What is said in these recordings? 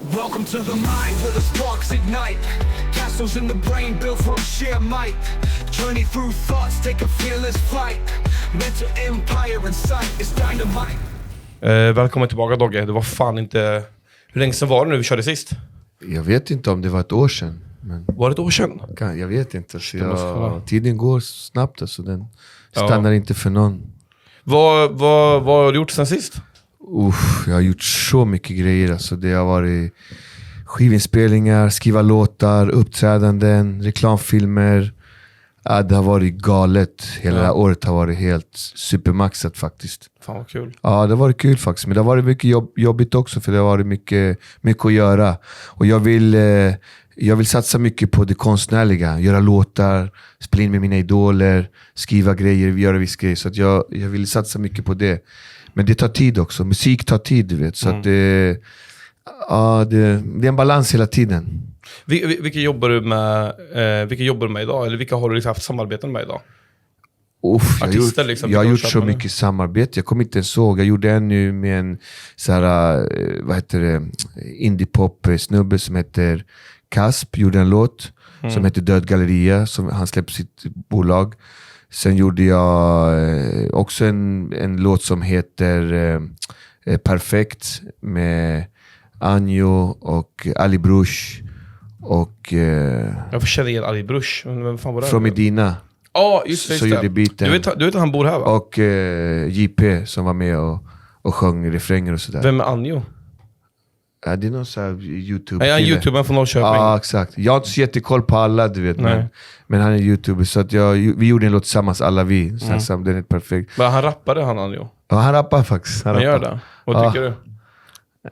Welcome to the mind where the sparks ignite. Castles in the brain built from sheer might. Journey through thoughts, take a fearless flight. Mental empire in sight is dynamite. Välkommen tillbaka Dogge. Det var fan inte... Hur länge sedan var det nu vi körde sist? Jag vet inte om det var ett år sedan. Men Var det ett år sedan? jag vet inte. Så tiden går snabbt, alltså den stannar inte för någon. Vad har du gjort sen sist? Jag har gjort så mycket grejer. Alltså det har varit skivinspelningar, skriva låtar, uppträdanden, reklamfilmer. Ja, det har varit galet. Hela det här året har varit helt supermaxat faktiskt. Fan vad kul. Ja, det har varit kul faktiskt. Men det har varit mycket jobbigt också, för det har varit mycket att göra. Och jag vill satsa mycket på det konstnärliga. Göra låtar, spela in med mina idoler, skriva grejer, göra vissa grejer. Så att jag vill satsa mycket på det. Men det tar tid också. Musik tar tid, du vet. Så att det är en balans hela tiden. Vilka jobbar du med idag? Eller vilka har du liksom haft samarbeten med idag? Jag har gjort så mycket samarbete. Jag kommer inte ens ihåg. Jag gjorde en nu med en indie-pop-snubbe som heter Kasp. Gjorde en låt som heter Död Galleria. Som han släppte sitt bolag. Sen gjorde jag också en låt som heter Perfekt med Anjo och Ali Brush och Jag får känna igen Ali Brush. Vem fan var det? från Medina. Ja, just det. Så gjorde beaten. Du vet att han bor här, va? Och JP som var med och sjöng refränger och sådär. Vem är Anjo? Ja, det är någon sån här YouTube. Är han YouTubern från Norrköping? Ja, exakt. Jag har inte så jättekoll på alla, du vet. Men han är YouTuber. Så att vi gjorde en låt tillsammans, alla vi. Så den är perfekt. Men han rappade, han Anjo? Ja, han rappar faktiskt. Han gör det? Vad tycker du?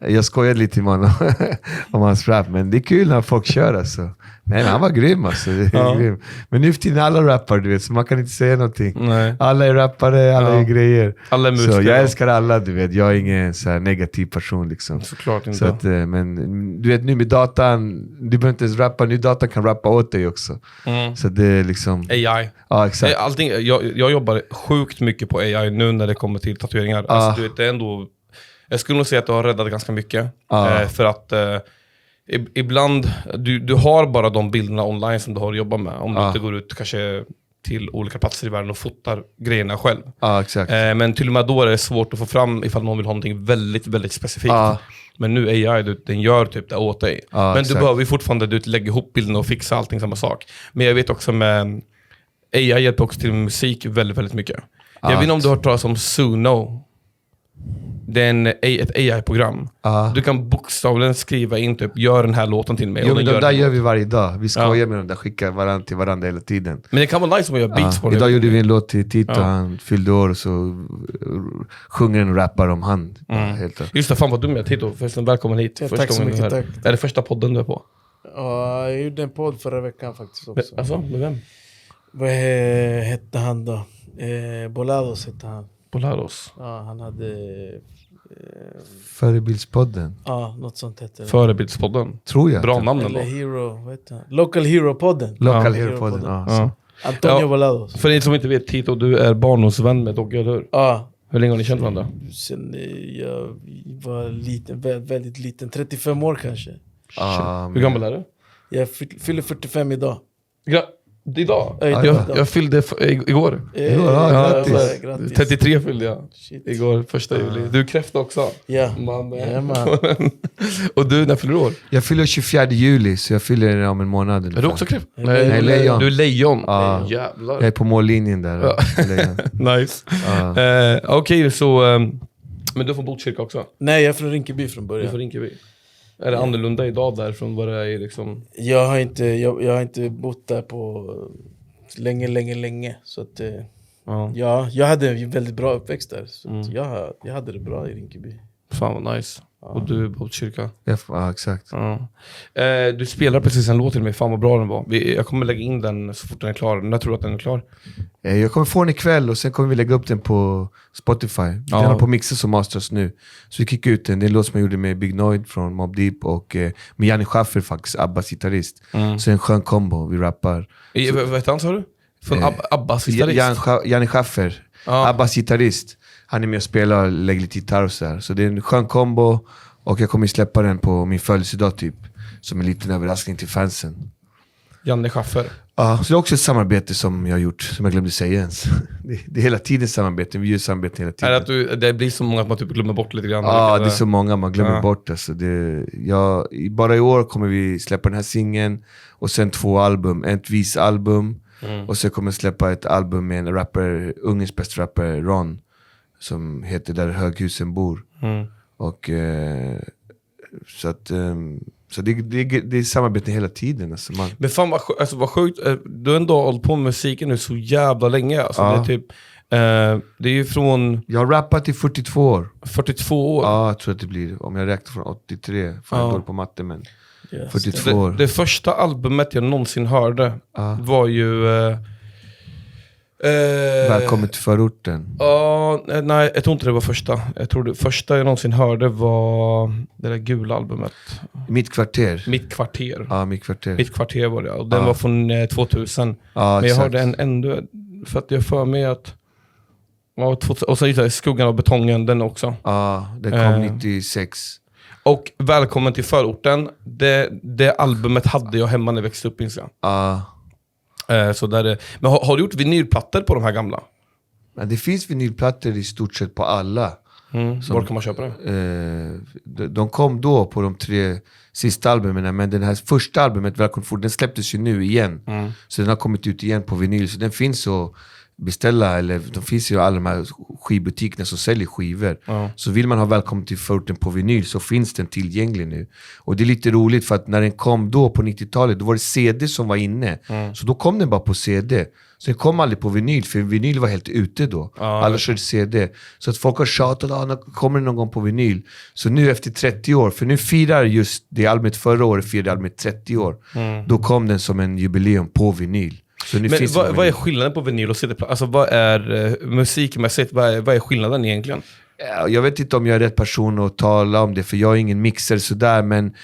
Jag skojade lite om hans rap, men det är kul när folk kör alltså. Nej, han var grym alltså. Grym. Men nu för tiden alla rappar, du vet, så man kan inte säga någonting. Nej. Alla är rappare, alla är grejer. Alla är musiker. Så jag älskar alla, du vet. Jag är ingen så här negativ person liksom. Såklart inte. Så att, men du vet, nu med datan, du behöver inte ens rappa, nu datan kan rappa åt dig också. Så det är liksom... AI. Ja, exakt. Jag jobbar sjukt mycket på AI nu när det kommer till tatueringar. Alltså, du vet, det är ändå... Jag skulle nog säga att du har räddat ganska mycket. För att ibland, du har bara de bilderna online som du har att jobba med. Om du inte går ut kanske till olika platser i världen och fotar grejerna själv. Exakt. Men till och med då är det svårt att få fram ifall någon vill ha någonting väldigt, väldigt specifikt. Men nu AI, den gör typ det åt dig. Men exakt. du behöver ju fortfarande lägga ihop bilderna och fixa allting samma sak. Men jag vet också med AI hjälper också till musik väldigt, väldigt mycket. Jag vet inte om du har hört talas om Suno. Det är ett AI-program. Du kan bokstavligen skriva in typ, gör den här låten till mig. Jo, men de där gör vi varje dag. Vi skojar med dem där, skickar varandra till varandra hela tiden. Men det kan vara nice om man gör beats på det. Idag gjorde vi en låt till Tito, han fyllde år och så sjunger en rappar om han. Just det, fan vad dum jag Tito. Förresten, välkommen hit. Tack så mycket, tack. Är det första podden du är på? Ja, jag gjorde en podd förra veckan faktiskt också. Alltså, med vem? Vad hette han då? Bolados hette han. Bolados? Ja, han hade... Förebildspodden. Ja, något sånt hette det. Förebildspodden. Tror jag. Bra namn Eller ändå. Hero, vad heter han? Local Hero-podden. Local Hero-podden, Ja. Antonio Bolados. För er som inte vet, Tito, du är barndomsvän med Dogge, eller hur? Ja. Hur länge har ni känt varandra? Sen jag var liten, väldigt liten. 35 år kanske. Hur gammal är du? Jag fyller 45 idag. Idag? Idag. Jag fyllde igår. Grattis. 33 fyllde jag. Shit. Igår, 1 juli. Du kräfta också? Ja. Man. Och du, när fyller du år? Jag fyller 24 juli, så jag fyller om en månad. Är du också kräfta? Nej, lejon. Du är lejon? Jävlar. Jag är på mållinjen där. Nice. Okej, så... Men du är från Botkyrka också? Nej, jag är från Rinkeby från början. Du är från Rinkeby. Är det annorlunda idag där från vad det är liksom? Jag har inte bott där på länge. Så att jag hade en väldigt bra uppväxt där. Så att jag hade det bra i Rinkeby. Fan vad nice. Och du är Botkyrka. Ja, exakt. Du spelar precis en låt till mig. Fan vad bra den var. Jag kommer lägga in den så fort den är klar. När tror du att den är klar? Jag kommer få den ikväll och sen kommer vi lägga upp den på Spotify. Den håller på att mixas och masters nu. Så vi kickar ut den. Det är en låt som jag gjorde med Big Noid från Mobb Deep och med Janni Schaffer faktiskt, Abbas gitarrist. Så en skön kombo, vi rappar. Vad heter han, sa du? Från Abbas gitarrist? Janni Schaffer, Abbas gitarrist. Han är med och spelar och lägger lite gitarr och så där. Så det är en skön kombo. Och jag kommer släppa den på min födelsedag typ. Som en liten överraskning till fansen. Janne Schaffer. Ja, så det är också ett samarbete som jag har gjort, som jag glömde säga ens. Det är hela tiden samarbete, vi gör samarbete hela tiden. Är det att det blir så många att man typ glömmer bort lite grann? Ja, det är så många man glömmer bort. Alltså bara i år kommer vi släppa den här singeln och sen 2 album. Ett visalbum och sen kommer jag släppa ett album med en rapper, Ungerns bästa rapper Ron, som heter Där höghusen bor. Och så det är samarbete hela tiden. Alltså Men fan vad sjukt, du har ändå hållit på med musiken nu så jävla länge. Alltså, det är typ, det är ju från... Jag har rappat i 42 år. 42 år? Ja, jag tror att det blir, om jag räknar från 83, för jag är dålig på matte, men 42 år. Det första albumet jag någonsin hörde var ju... Välkommen till förorten. Nej, jag tror inte det var första. Jag tror det första jag någonsin hörde var det där gula albumet. Mitt kvarter. Mitt kvarter. Ja, Mitt kvarter. Mitt kvarter var det. Och den var från 2000. Ja, men jag hörde en ändå, för att jag för mig att... Ja, 2000, och så gick Skuggan av betongen, den också. Ja, den kom 96. Och Välkommen till förorten, det albumet hade jag hemma när jag växte upp, inser jag. Så där men har du gjort vinylplattor på de här gamla? Men det finns vinylplattor i stort sett på alla. Var kan man köpa det? De kom då på de 3 sista albumen, men den här första albumet, Välkommen till förorten, den släpptes ju nu igen. Så den har kommit ut igen på vinyl, så den finns så beställa, eller de finns ju alla de här skivbutikerna som säljer skivor. Så vill man ha Välkommen till förorten på vinyl så finns den tillgänglig nu. Och det är lite roligt för att när den kom då på 90-talet, då var det CD som var inne. Så då kom den bara på CD. Så den kom aldrig på vinyl, för vinyl var helt ute då. Alla körde CD. Så att folk har tjatat, kommer det någon gång på vinyl? Så nu efter 30 år, för nu firar just det albumet förra året, firade albumet 30 år. Då kom den som en jubileum på vinyl. Men vad är skillnaden på vinyl och CD? Alltså vad är musikmässigt, vad är skillnaden egentligen? Jag vet inte om jag är rätt person att tala om det, för jag är ingen mixer sådär, men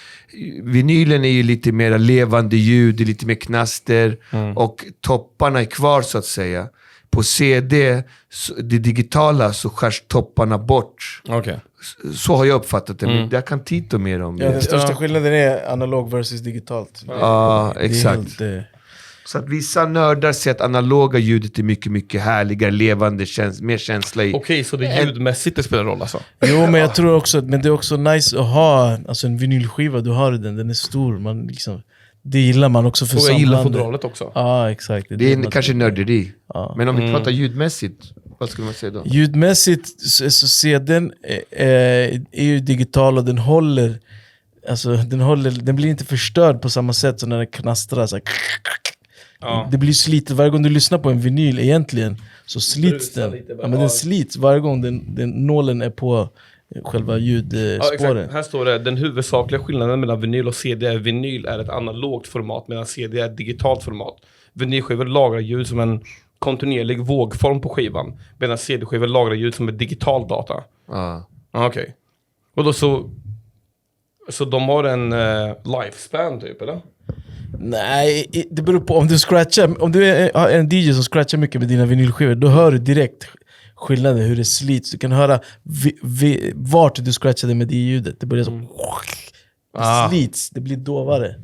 vinylen är ju lite mer levande ljud, det är lite mer knaster och topparna är kvar så att säga. På CD, det digitala, så skärs topparna bort. Okay. Så har jag uppfattat det, men jag kan Tito mer om det. Den största skillnaden är analog versus digitalt. Ja, exakt. Så att vissa nördar säger att analoga ljudet är mycket, mycket härligare, levande, mer känsla i. Okej, så det är ljudmässigt det spelar roll alltså? Jo, men jag tror också att det är också nice att ha alltså en vinylskiva, du har den är stor, man liksom, det gillar man också för samlande. Och jag gillar fodralet också. Ja, exakt. Det är kanske nörderi. Men om vi pratar ljudmässigt, vad skulle man säga då? Ljudmässigt så CDn är ju digital och den håller, alltså den blir inte förstörd på samma sätt som när den knastrar så här. Det blir slitet varje gång du lyssnar på en vinyl egentligen, så slits den. Men den slits varje gång den nålen är på själva ljudspåren. Här står det, den huvudsakliga skillnaden mellan vinyl och CD är vinyl är ett analogt format medan CD är ett digitalt format. Vinylskivor lagrar ljud som en kontinuerlig vågform på skivan, medan CD-skivor lagrar ljud som ett digital data. Okej. Och då så de har en lifespan typ, eller? Nej, det beror på om du scratchar. Om du är en DJ som scratchar mycket med dina vinylskivor, då hör du direkt skillnaden, hur det slits. Du kan höra vart du scratchade med det ljudet. Det börjar så det slits, det blir dovare.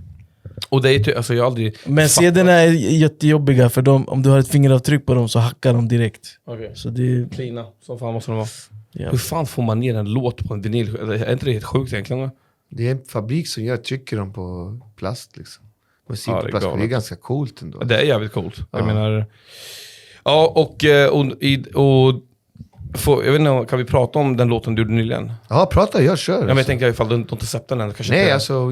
Och det är alltså jag aldrig. Men CD:na är jättejobbiga, för om du har ett fingeravtryck på dem så hackar de direkt. Så det är klina, som fan måste de vara. Hur fan får man ner en låt på en vinyl? Är inte det helt sjukt egentligen? Det är en fabrik som trycker dem på plast liksom. Det är ganska coolt ändå. Det är jävligt coolt. Jag menar. Ja, jag vet inte, kan vi prata om den låten du gjorde nyligen? Ja, jag kör. Jag tänker ifall du inte släppt den än. Nej, inte. Alltså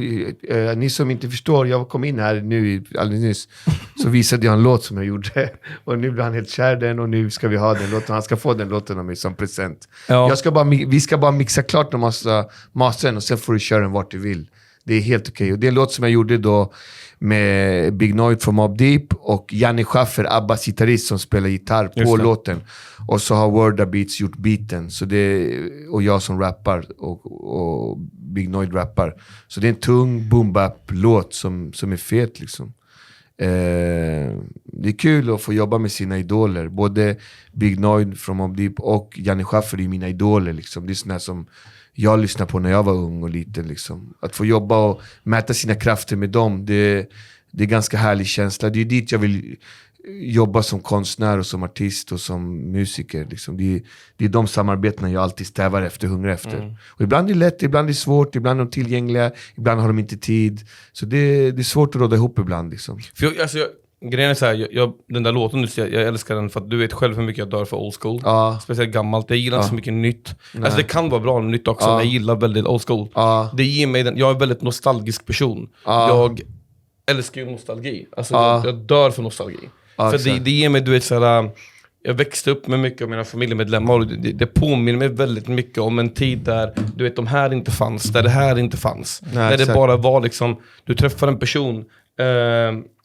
ni som inte förstår, jag kom in här nu alldeles nyss, så visade jag en låt som jag gjorde, och nu blir han helt kär den, och nu ska vi ha den låten. Han ska få den låten av mig som present. Vi ska bara mixa klart de mastern, och sen får du köra den vart du vill. Det är helt okej. Och det är en låt som jag gjorde då med Big Noid från Mobb Deep och Janne Schaffer, Abbas gitarrist, som spelar gitarr på låten. Och så har Word Beats gjort beaten, så och jag som rappar och Big Noid rappar. Så det är en tung boom-bap-låt som är fet liksom. Det är kul att få jobba med sina idoler. Både Big Noid från Mobb Deep och Janne Schaffer är mina idoler liksom. Det är såna som jag lyssnade på när jag var ung och liten. Liksom. Att få jobba och mäta sina krafter med dem, det är ganska härlig känsla. Det är dit jag vill jobba som konstnär och som artist och som musiker. Liksom. Det är de samarbetena jag alltid stävar efter, hungrar efter. Och ibland är det lätt, ibland är det svårt, ibland är de tillgängliga, ibland har de inte tid. Så det är svårt att råda ihop ibland. Liksom. För grejen är så här, den där låten, jag älskar den för att du vet själv hur mycket jag dör för old school. Speciellt gammalt, jag gillar inte så mycket nytt. Alltså det kan vara bra nytt också, men jag gillar väldigt old school. Det ger mig jag är en väldigt nostalgisk person. Jag älskar ju nostalgi. Alltså jag dör för nostalgi. För det ger mig, du vet såhär, jag växte upp med mycket av mina familjemedlemmar och det påminner mig väldigt mycket om en tid där, du vet, de här inte fanns, där det här inte fanns. När det bara var liksom, du träffar en person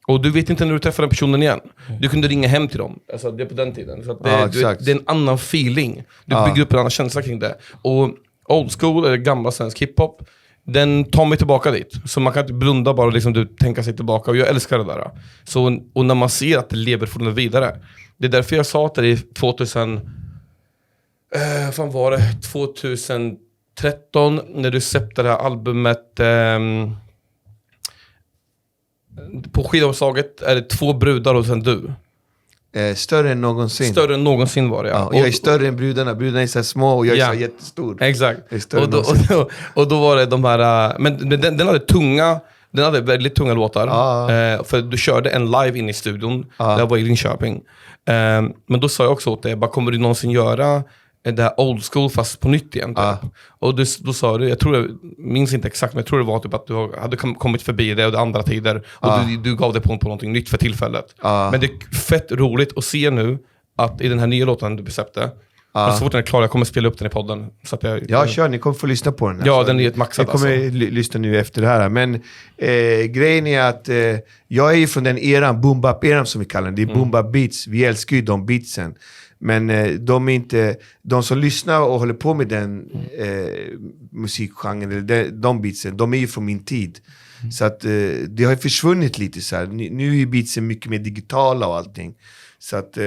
och du vet inte när du träffar den personen igen. Du kunde ringa hem till dem. Alltså det är på den tiden. Så att det är en annan feeling. Du bygger upp en annan känsla kring det. Och old school, eller gamla svensk hiphop, den tar mig tillbaka dit. Så man kan inte blunda bara och liksom, tänka sig tillbaka. Och jag älskar det där. Så, och när man ser att det lever fortfarande vidare. Det är därför jag sa till dig 2013 när du släppte det här albumet. På skivomslaget är det 2 brudar och sen du. Större än någonsin. Större än någonsin var det, ja. Och jag är större än brudarna. Brudarna är så små och jag är så jättestor. Exakt. Och då var det de här... Men den hade väldigt tunga låtar. För du körde en live in i studion. Det var i Linköping. Men då sa jag också åt dig, kommer du någonsin göra det här old school fast på nytt igen? Typ. Och då sa du, jag minns inte exakt, men jag tror det var typ att du hade kommit förbi det och det andra tider. Och du gav det på någonting nytt för tillfället. Men det är fett roligt att se nu att i den här nya låten du bestämde. Så fort den är klar, jag kommer spela upp den i podden. Så att kör, ni kommer få lyssna på den. Ja, den är ett maxat. Jag kommer lyssna nu efter det här. Men grejen är att jag är ju från den eran, boom bap eran som vi kallar den. Det är boom bap beats. Vi älskar ju de beatsen. Men de är inte, de som lyssnar och håller på med den musikgenren, eller de beatsen, de är ju från min tid. Så att det har försvunnit lite så här. Nu är ju beatsen mycket mer digitala och allting. Så att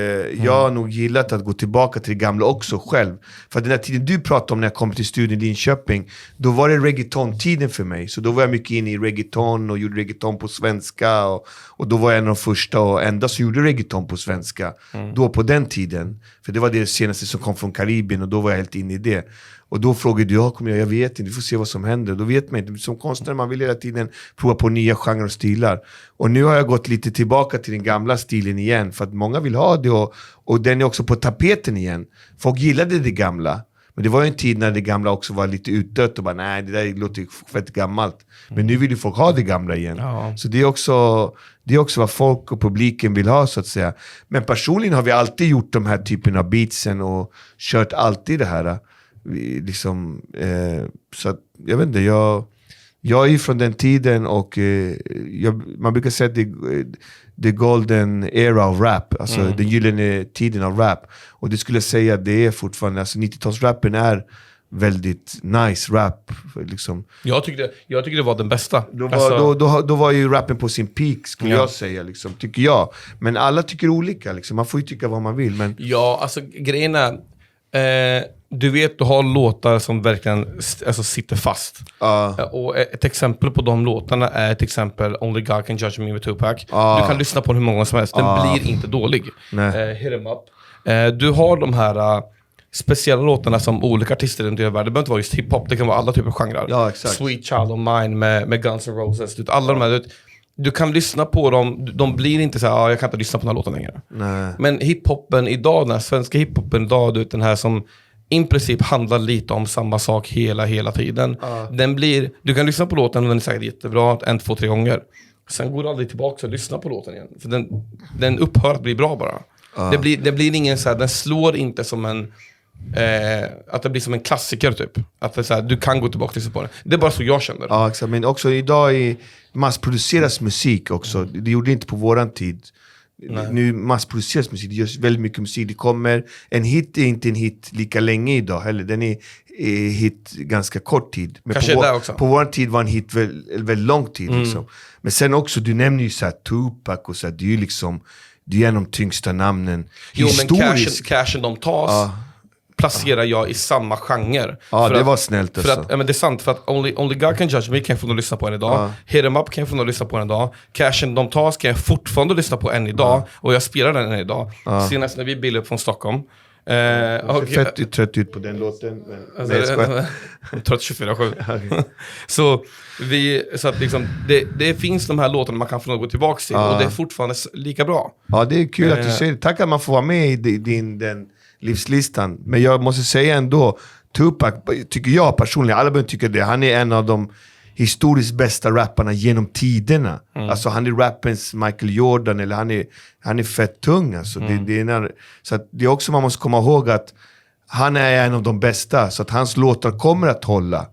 jag har nog gillat att gå tillbaka till det gamla också själv. För den här tiden du pratade om när jag kom till studion i Linköping, då var det reggaeton-tiden för mig. Så då var jag mycket inne i reggaeton och gjorde reggaeton på svenska. Och då var jag en av de första och enda som gjorde reggaeton på svenska. Då på den tiden. För det var det senaste som kom från Karibien och då var jag helt inne i det. Och då frågade jag vet inte, vi får se vad som händer. Då vet man inte, som konstnär man vill hela tiden prova på nya genrer och stilar. Och nu har jag gått lite tillbaka till den gamla stilen igen. För att många vill ha det och den är också på tapeten igen. Folk gillade det gamla. Men det var ju en tid när det gamla också var lite utdött och bara nej, det där låter fett gammalt. Men nu vill ju folk ha det gamla igen. Så det är också vad folk och publiken vill ha så att säga. Men personligen har vi alltid gjort de här typen av beatsen och kört alltid det här. Liksom, så att, jag vet inte, jag är ju från den tiden och man brukar säga att the golden era of rap, alltså den gyllene tiden av rap, och det skulle jag säga att det är fortfarande, alltså 90-talsrappen är väldigt nice rap liksom. Jag tyckte det var den bästa. Då var ju rappen på sin peak skulle jag säga liksom, tycker jag. Men alla tycker olika liksom. Man får ju tycka vad man vill, men ja, alltså grejen är du vet, du har låtar som verkligen sitter fast. Och ett exempel på de låtarna är till exempel Only God Can Judge Me med Tupac. Du kan lyssna på den hur många som helst. Den blir inte dålig. Hit 'em up. Du har de här speciella låtarna som olika artister i den världen. Det behöver inte vara just hiphop, det kan vara alla typer av genrer. Ja, exakt. Sweet Child of Mine med Guns N' Roses. Alla de här, du kan lyssna på dem, de blir inte så här, jag kan inte lyssna på den här låten längre. Nej. Men hiphopen idag, den här svenska hiphopen idag, du vet, den här som i princip handlar lite om samma sak hela tiden. Du kan lyssna på låten och den är säkert jättebra 1, 2, 3 gånger. Sen går du aldrig tillbaka och lyssnar på låten igen. För den upphör att bli bra bara. Det blir ingen så här, den slår inte som en att det blir som en klassiker typ. Att det är så här, du kan gå tillbaka och lyssna på den. Det är bara så jag känner. Ja, exakt. Men också idag massproduceras musik också. Det gjorde inte på våran tid. Nej. Nu massproduceras musik, det görs väldigt mycket musik. Det kommer, en hit är inte en hit lika länge idag heller. Den är hit ganska kort tid. Men på vår tid var en hit väldigt lång tid liksom. Men sen också, du nämner ju såhär Tupac och så här, det är ju liksom, det är en av de tyngsta namnen. Jo, men cashen de tas placerar jag i samma genre. Ja, för det att, var snällt för alltså. att, men det är sant, för att Only God Can Judge Me kan jag få lyssna på än idag. Hit 'em Up kan jag få lyssna på än idag. Cash and Don't Toss kan jag fortfarande lyssna på än idag. Och jag spelar den än idag. Senast när vi bildade upp från Stockholm. Fett trött ut på den låten. Men, nej, jag skojar. Trött 24/7. så att liksom, det finns de här låtarna man kan få gå tillbaka till. Och det är fortfarande lika bra. Ja, det är kul att du säger det. Tack att man får vara med i den livslistan. Men jag måste säga ändå, Tupac, tycker jag personligen, alla behöver tycka det, han är en av de historiskt bästa rapparna genom tiderna. Alltså han är rappens Michael Jordan, eller han är fett tung alltså. Så att det är också, man måste komma ihåg att han är en av de bästa, så att hans låtar kommer att hålla.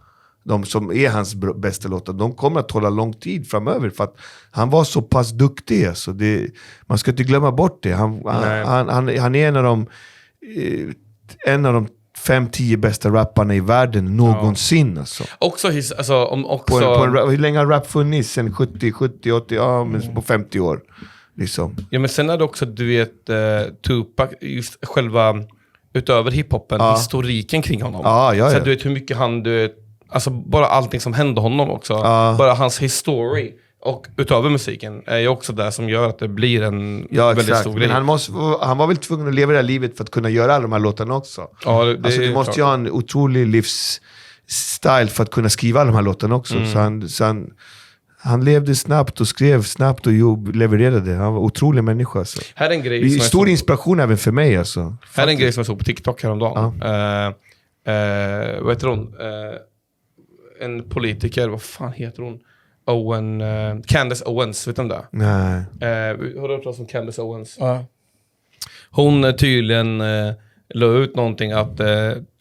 De som är hans bästa låtar, de kommer att hålla lång tid framöver, för att han var så pass duktig alltså. Man ska inte glömma bort det. Han är en av de 5-10 bästa rapparna i världen någonsin alltså. Också hur länge har rap funnits? Sen 70, 80, men på 50 år liksom. Ja, men sen är det också, du vet, Tupac, just själva utöver hiphopen, historiken kring honom. Så du vet hur mycket alltså bara allting som hände honom också. Bara hans history. Och utöver musiken är ju också det som gör att det blir en väldigt stor grej. Men han var väl tvungen att leva det här livet för att kunna göra alla de här låtarna också. Ja, du måste ju ha en otrolig livsstil för att kunna skriva alla de här låtarna också. Så han levde snabbt och skrev snabbt och levererade. Han var en otrolig människa alltså. Här är en grej stor inspiration även för mig alltså. Här är en grej som jag såg på TikTok häromdagen. Vad heter hon? En politiker, vad fan heter hon? Candace Owens, vet du om det? Nej. Har du hört talas om Candace Owens? Ja. Hon tydligen la ut någonting att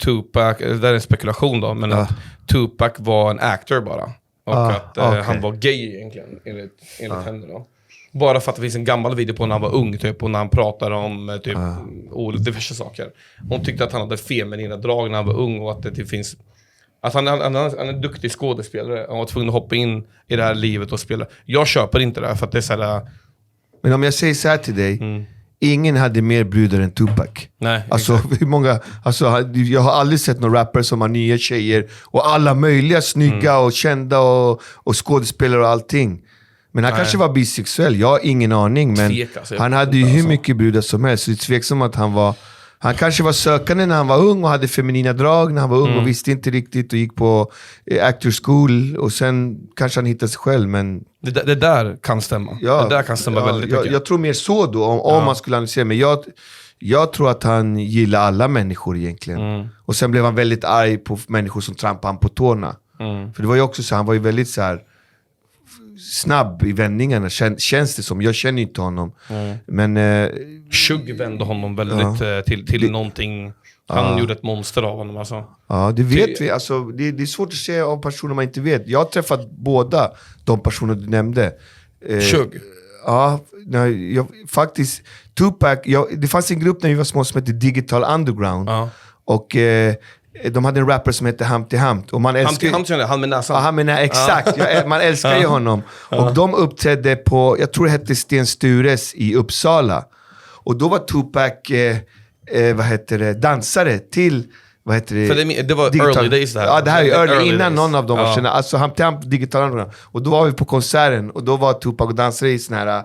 Tupac, det är en spekulation då, men att Tupac var en actor bara. Och att han var gay egentligen, enligt henne då. Bara för att det finns en gammal video på när han var ung typ, och när han pratar om typ diverse saker. Hon tyckte att han hade feminina drag när han var ung, och att det finns... Att han är en duktig skådespelare. Han var tvungen att hoppa in i det här livet och spela. Jag köper inte det här, för att det är såhär... Men om jag säger så här till dig, ingen hade mer brudar än Tupac. Nej, alltså, hur många, alltså, jag har aldrig sett någon rapper som har nya tjejer och alla möjliga snygga och kända och skådespelare och allting. Men han kanske var bisexuell, jag har ingen aning. Men han hade ju hur mycket brudar som helst. Så det är tveksamt att han kanske var sökande när han var ung och hade feminina drag när han var ung och visste inte riktigt och gick på actor school, och sen kanske han hittade sig själv, men... Det där kan stämma. Det där kan stämma väldigt mycket. Jag tror mer så då, om man skulle analysera. Men jag tror att han gillar alla människor egentligen. Och sen blev han väldigt arg på människor som trampade han på tårna. För det var ju också så, han var ju väldigt så här snabb i vändningarna, känns det som. Jag känner inte honom. Men Shug vände honom väldigt till någonting. Han gjorde ett monster av honom alltså. Ja, det vet vi. Alltså, det är svårt att säga av personer man inte vet. Jag har träffat båda de personer du nämnde. Shug? Ja, faktiskt Tupac, det fanns en grupp när vi var små som hette Digital Underground. Och de hade en rapper som hette Humpty Hump. Och man älskar han med näsan. Ja, han med näsan, exakt. Man älskar ju honom. Och de uppträdde på, jag tror det hette Sten Stures i Uppsala. Och då var Tupac dansare till, vad heter det? För det var early days det här. Ja, det här är early innan days. någon av dem var kända. Alltså Humpty Hump, Digital Underground. Och då var vi på konserten och då var Tupac och dansade i såna här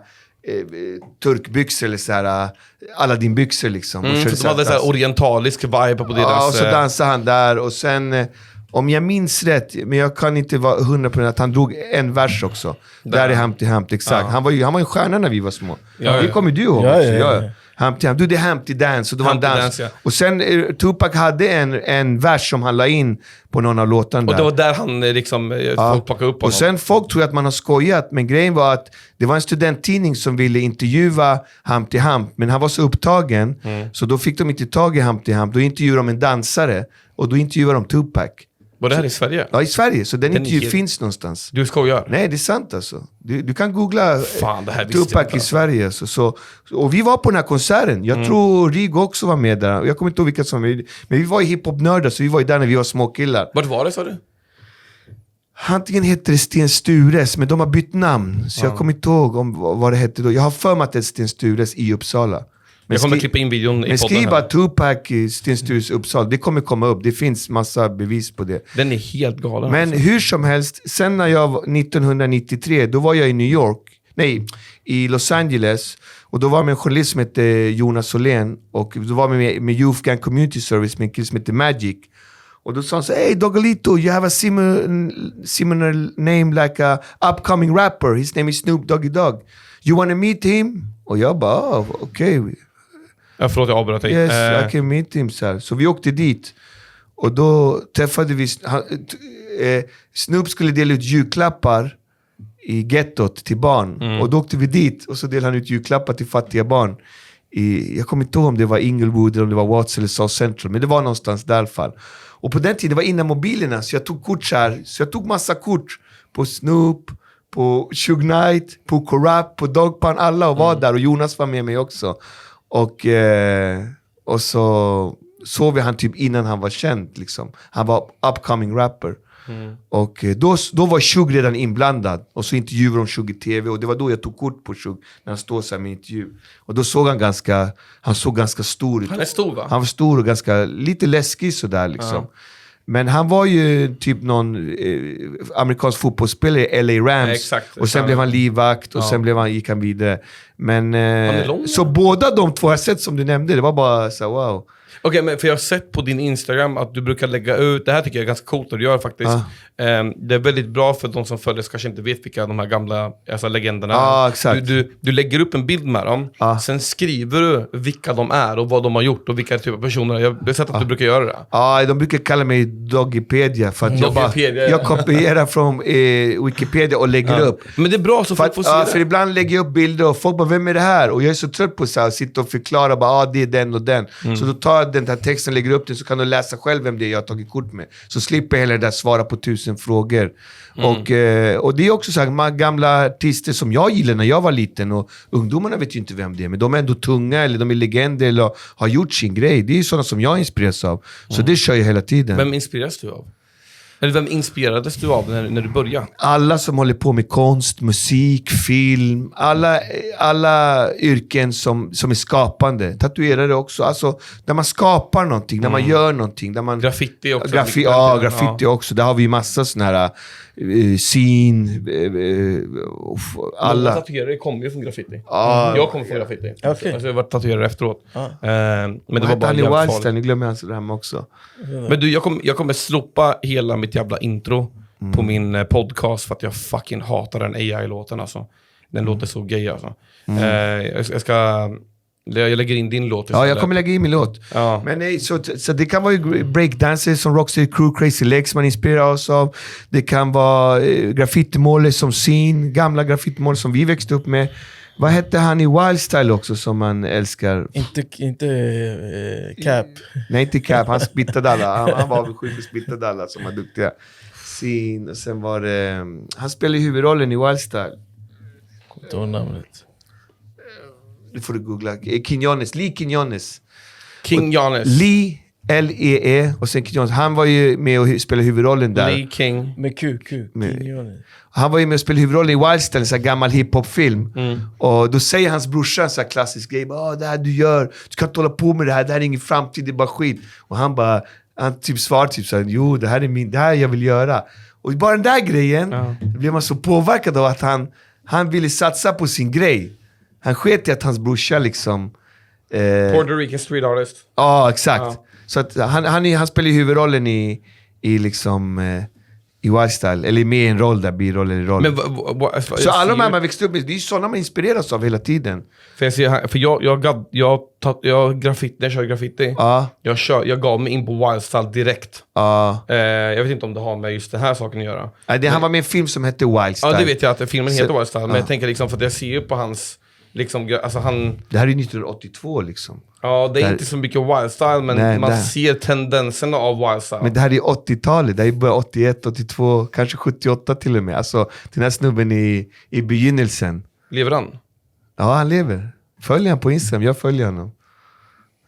turkbyxor eller såhär Aladdin-byxor liksom. För de hade så här orientalisk vibe på deras... Ja, och så dansade han där och sen, om jag minns rätt, men jag kan inte vara 100% att han drog en vers också. Där är Humpty Hump, exakt. Han var ju en stjärna när vi var små. Det kommer du ihåg också. Humpty Hump. Det är Humpty Dance, och det var en dans. Och sen Tupac hade en vers som han la in på någon av låtarna. Och det var där han liksom folk plockade upp honom. Och sen folk tror att man har skojat, men grejen var att det var en studenttidning som ville intervjua Humpty Hump, men han var så upptagen så då fick de inte tag i Humpty Hump. Då intervjuade de en dansare och då intervjuade de Tupac. Var det här i Sverige? Ja, i Sverige. Så den intervju finns någonstans. Du skojar? Nej, det är sant alltså. Du kan googla Tupac i Sverige. Alltså. Och vi var på den här konserten. Jag tror Rigo också var med där. Jag kommer inte ihåg vilka som var med. Men vi var i hiphop-nördar, så vi var där när vi var små killar. Vart var det, sa du? Antingen heter det Sten Stures, men de har bytt namn. Så jag kommer inte ihåg vad det hette då. Jag har för mig att det är Sten Stures i Uppsala. Jag kommer klippa in videon i podden. Men skriv bara Tupac, Sten Stures Uppsala. Det kommer komma upp. Det finns massa bevis på det. Den är helt galen. Men alltså. hur som helst, sen när jag var 1993, då var jag i New York. Nej, i Los Angeles. Och då var med en journalist som hette Jonas Solén. Och då var vi med Youth Gang Community Service med en kille som hette Magic. Och då sa han så, hey Doggelito, you have a similar name like a upcoming rapper. His name is Snoop Doggy Dogg. You wanna meet him? Och jag bara, okej. Ja, förlåt, jag avbröt dig. Yes, I can meet him. Så vi åkte dit. Och då träffade vi... Snoop skulle dela ut julklappar i gettot till barn. Och då åkte vi dit och så delade han ut julklappar till fattiga barn. Jag kommer inte ihåg om det var Inglewood eller om det var Watts eller South Central. Men det var någonstans där i alla fall. Och på den tiden var innan mobilerna, så jag tog kort så här. Så jag tog massa kort på Snoop, på Suge Knight, på Corrupt, på Dogg Pound, alla och var där. Och Jonas var med mig också. Och så såg vi han typ innan han var känd liksom. Han var upcoming rapper. Och då var Suge redan inblandad. Och så intervjuade de Suge i TV. Och det var då jag tog kort på Suge när han stod så här med intervju. Och då såg han såg ganska stor ut. Han är stor, va? Han var stor och ganska, lite läskig sådär liksom. Men han var ju typ någon amerikansk fotbollsspelare i LA Rams. Exakt. Och sen blev han livvakt och sen gick han vidare. Men lång, så båda de två har sett som du nämnde, det var bara så wow. Okej, men för jag har sett på din Instagram att du brukar lägga ut, det här tycker jag är ganska coolt att du gör faktiskt. Det är väldigt bra för de som följer, kanske inte vet vilka de här gamla legenderna exakt. Du lägger upp en bild med dem, sen skriver du vilka de är och vad de har gjort och vilka typer av personer. Jag har sett att du brukar göra det. De brukar kalla mig Doggipedia för att jag kopierar från Wikipedia och lägger upp. Men det är bra så folk får se det. För ibland lägger jag upp bilder och folk bara, vem är det här? Och jag är så trött på att sitta och förklara bara, det är den och den. Så då tar jag den här texten, lägger upp den, så kan du läsa själv vem det är jag har tagit kort med. Så slipper jag hela det där svara på 1000 frågor. Och det är också så här, gamla artister som jag gillar när jag var liten, och ungdomarna vet ju inte vem det är, men de är ändå tunga, eller de är legender, eller har gjort sin grej. Det är ju sådana som jag inspireras av. Så det kör jag hela tiden. Vem inspireras du av? Eller vem inspirerades du av när du började? Alla som håller på med konst, musik, film, alla yrken som är skapande. Tatuerare också. Alltså, när man skapar någonting, när man gör någonting. Där man, graffiti också. Graffiti också. Där har vi massa sådana här alla tatuerare kommer ju från graffiti. Jag kommer från graffiti. Okay. Alltså, jag har varit tatuerare efteråt. Men det var bara han i Wildstyle, nu glömmer jag hans namn också. Men du, jag kommer slopa hela mitt jävla intro på min podcast för att jag fucking hatar den AI-låten alltså. Den låter så gay alltså. Jag lägger in din låt istället. Ja, jag kommer lägga in min låt. Ja. Men nej, så det kan vara breakdancers som Roxy Crew, Crazy Legs man inspirerar oss av. Det kan vara graffitimålare som Scene, gamla graffitimålare som vi växte upp med. Vad hette han i Wildstyle också som man älskar? Inte Cap. Nej, inte Cap. Han spittade alla. Han var sjukt spittade alla som var duktiga. Scene, och sen var det... Han spelade huvudrollen i Wildstyle. Kommer inte ihåg namnet. Nu får du googla. Lee Quinones. Lee, L-E-E och sen Quinones. Han var ju med och spelade huvudrollen där. Lee King. Med Q. Han var ju med och spelade huvudrollen i Wildstyle, en sån här gammal hiphop-film. Och då säger hans brorsa en sån här klassisk grej. Det här du gör, du kan inte hålla på med det här är ingen framtid, det är bara skit. Och han typ svarar typ såhär, jo det här jag vill göra. Och bara den där grejen, då blev man så påverkad av att han ville satsa på sin grej. Han sket i att hans brorsa liksom... Puerto Rican street artist. Ja, exakt. Så att han spelar ju huvudrollen i liksom... i Wildstyle, eller med en roll där, biroll eller roll. Så alla de här man växte upp med, det är ju sådana man inspireras av hela tiden. För jag kör graffiti. Jag gav mig in på Wildstyle direkt. Jag vet inte om det har med just den här saken att göra. Han var med i en film som hette Wildstyle. Ja, det vet jag att filmen heter Wildstyle. Men jag tänker liksom, för att jag ser ju på hans... Liksom, alltså det här är 1982 liksom. Ja, det är inte så mycket Wildstyle, men man ser tendenserna av Wildstyle. Men det här är 80-talet, det är bara 81, 82, kanske 78 till och med. Alltså den här snubben i begynnelsen. Lever han? Ja, han lever. Följer han på Instagram, jag följer honom.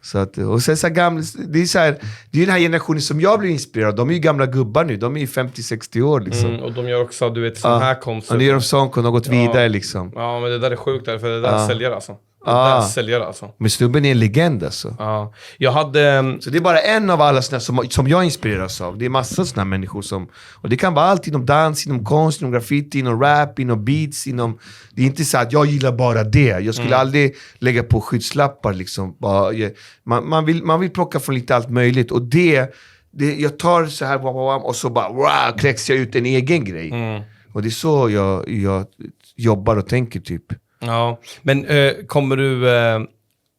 Så att, och sen så gamla, det är den här generationen som jag blir inspirerad. De är ju gamla gubbar nu, de är ju 50-60 år liksom. Och de gör också, du vet, sån här konst. Och nu gör de sån konst och har gått vidare liksom. Ja, men det där är sjukt där, för det där säljer alltså. Den säljare alltså. Men snubben är en legend alltså. Ja. Jag hade... Så det är bara en av alla såna som jag inspireras av. Det är massor såna människor som... Och det kan vara allt inom dans, inom konst, inom graffiti, inom rap, inom beats, inom... Det är inte så att jag gillar bara det. Jag skulle aldrig lägga på skyddslappar liksom. Man vill plocka från lite allt möjligt. Och jag tar så här och så bara kläcks jag ut en egen grej. Och det är så jag jobbar och tänker typ. Ja, men kommer du...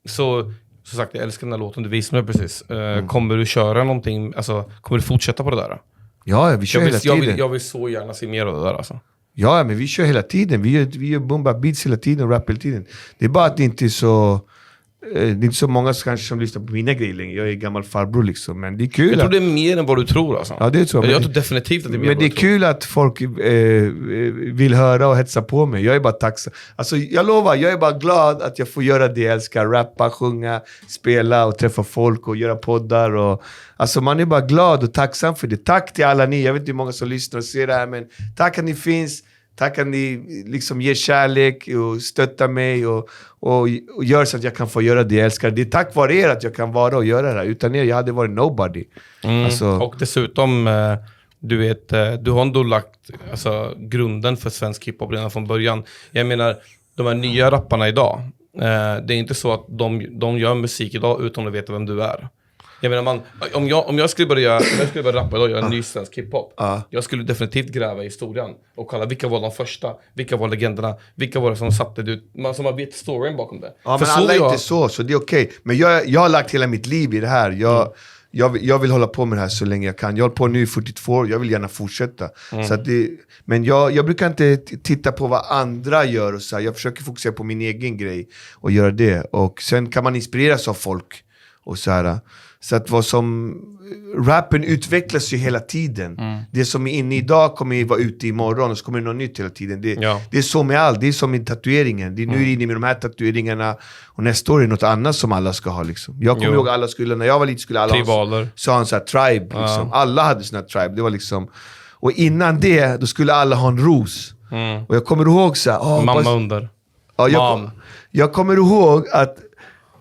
Så sagt, jag älskar den här låten du visade mig precis. Kommer du köra någonting, alltså kommer du fortsätta på det där? Ja, vi kör hela tiden. Jag vill så gärna se mer av det där alltså. Ja, men vi kör hela tiden. Vi gör bomba beats hela tiden och rap hela tiden. Det är bara att det inte är så... Det är inte så många som lyssnar på mina grejer längre. Jag är gammal farbror liksom, men det är kul. Jag tror det är mer än vad du tror alltså. Ja, det tror jag. Jag tror definitivt att det är mer men det är kul att folk vill höra och hetsa på mig. Jag är bara tacksam. Alltså jag lovar, jag är bara glad att jag får göra det jag älskar. Rappa, sjunga, spela och träffa folk och göra poddar. Och, alltså man är bara glad och tacksam för det. Tack till alla ni. Jag vet inte hur många som lyssnar och ser det här, men tack att ni finns. Tack att ni liksom ger kärlek och stöttar mig och gör så att jag kan få göra det jag älskar. Det är tack vare er att jag kan vara och göra det här. Utan er, jag hade varit nobody. Alltså. Och dessutom, du vet, du har ändå lagt grunden för svensk hiphop redan från början. Jag menar, de här nya rapparna idag, det är inte så att de gör musik idag utan att veta vem du är. Jag menar, om jag skulle börja rappa idag och göra en ny svensk hiphop, jag skulle definitivt gräva i historien och kolla vilka var de första, vilka var legenderna, vilka var det som satte det ut, som har vet storyn bakom det. Ja, men alla är inte så det är okej. Men jag har lagt hela mitt liv i det här. Jag vill hålla på med det här så länge jag kan. Jag håller på nu i 42 år, jag vill gärna fortsätta. Så att men jag brukar inte titta på vad andra gör och så här. Jag försöker fokusera på min egen grej och göra det. Och sen kan man inspireras av folk och så här. Så att rappen utvecklas ju hela tiden. Det som är inne idag kommer ju vara ute imorgon och så kommer det något nytt hela tiden. Det är så med allt, det är som med tatueringen. Nu är det inne med de här tatueringarna och nästa år är det något annat som alla ska ha liksom. Jag kommer ihåg alla när jag var liten skulle alla ha en sån här tribe liksom. Alla hade sån här tribe, det var liksom. Och innan det, då skulle alla ha en ros. Och jag kommer ihåg så här, mamma under. Ja, jag kommer ihåg att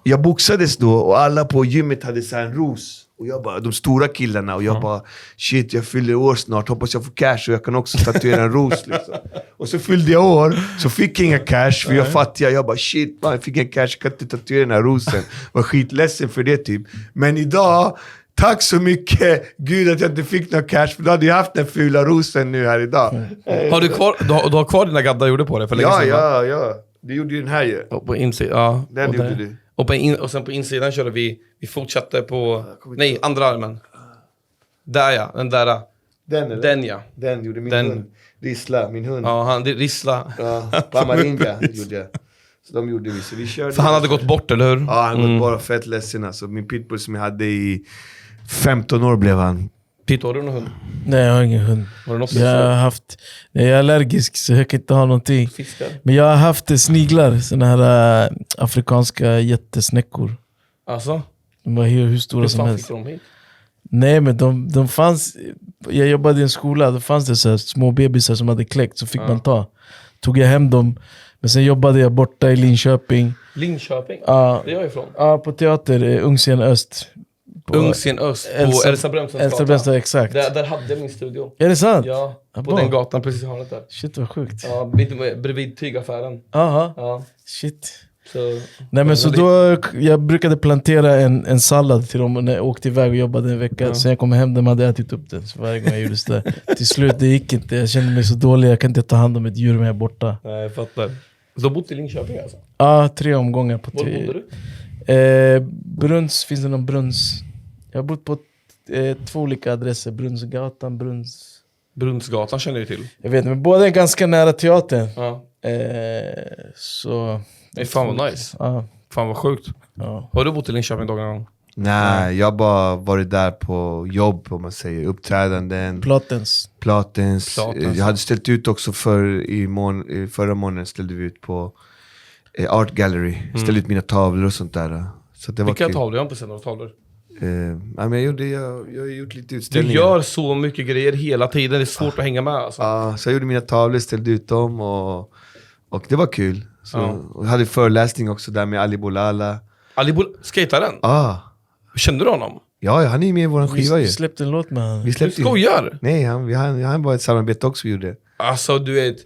jag boxades då och alla på gymmet hade så här en ros. Och jag bara, de stora killarna. Och jag bara, shit, jag fyller år snart. Hoppas jag får cash och jag kan också tatuera en ros liksom. Och så fyllde jag år, så fick jag inga cash för jag fattiga. Jag bara, shit, man, jag fick inga cash, jag kan inte tatuera den här rosen. Var skitledsen för det typ. Men idag, tack så mycket Gud att jag inte fick några cash. För då hade jag haft den fula rosen nu här idag. Har du kvar kvar dina gaddar gjorde på det för länge sedan? Ja. Det gjorde ju den här ju. På insidan, ja. Den gjorde du. Och sen på insidan körde vi fortsatte på... Nej, andra armen. Där ja, den där. Den eller? Den ja. Den gjorde min hund. Rissla, min hund. Ja, Rissla. Ja, Pamaringa gjorde jag. Så de gjorde vi. Så vi körde. För han hade gått bort, eller hur? Ja, han gått bara fett ledsen alltså. Min pitbull som jag hade i 15 år blev han. Pitt, har du någon hund? Nej, jag har ingen hund. Har du något jag är allergisk så jag kan inte ha någonting. Fiskar? Men jag har haft sniglar, såna här afrikanska jättesnäckor. Alltså? De var hur stora som helst. Fick de hit? Nej, men de fanns... Jag jobbade i en skola, då fanns det så här små bebisar som hade kläckt, så fick man ta. Tog jag hem dem, men sen jobbade jag borta i Linköping. Linköping? Ja. Det är jag ifrån. Ja, på teater, Ungsien Öst. Ungsen Öst, på Elsa Bremsens gatan. Exakt. Där hade jag min studio. Är det sant? Ja, på den gatan precis i hörnet där. Shit, vad sjukt. Ja, bredvid tygaffären. Aha. Ja. Shit. Så, nej men så då, jag brukade plantera en sallad till dem när jag åkte iväg och jobbade en vecka. Sen jag kom hem, de hade ätit upp den. Så varje gång jag gjorde det. Till slut, det gick inte. Jag kände mig så dålig, jag kan inte ta hand om ett djur när jag är borta. Nej, jag fattar. Så du har bott i Linköping alltså? Ja, 3 omgångar på Var bodde du? Brunns, finns det någon Brunns? Jag har bott på 2 olika adresser. Brunnsgatan, Brunnsgatan känner du till. Jag vet, men båda är ganska nära teatern. Ja. Så... Det är fan vad nice. Ja. Fan vad sjukt. Ja. Har du bott i Linköping någon gång? Nej, jag har bara varit där på jobb, om man säger. Uppträdanden. Platens. Jag hade ställt ut också förra månaden ställde vi ut på Art Gallery. Ställde ut mina tavlor och sånt där. Så det var vilka kul. tavlor? Jag har inte sett några tavlor. Men jag har gjort lite utställningar. Du gör så mycket grejer hela tiden. Det är svårt att hänga med alltså. Så jag gjorde mina tavlor, ställde ut dem Och det var kul. Så, och hade föreläsning också där med Ali Boulala. Skataren? Kände du honom? Ja, han är ju med i våran skiva ju. Vi släppte en låt med honom. Vi släppte Du skojar? Nej, han var ett samarbete också vi gjorde. Alltså du vet...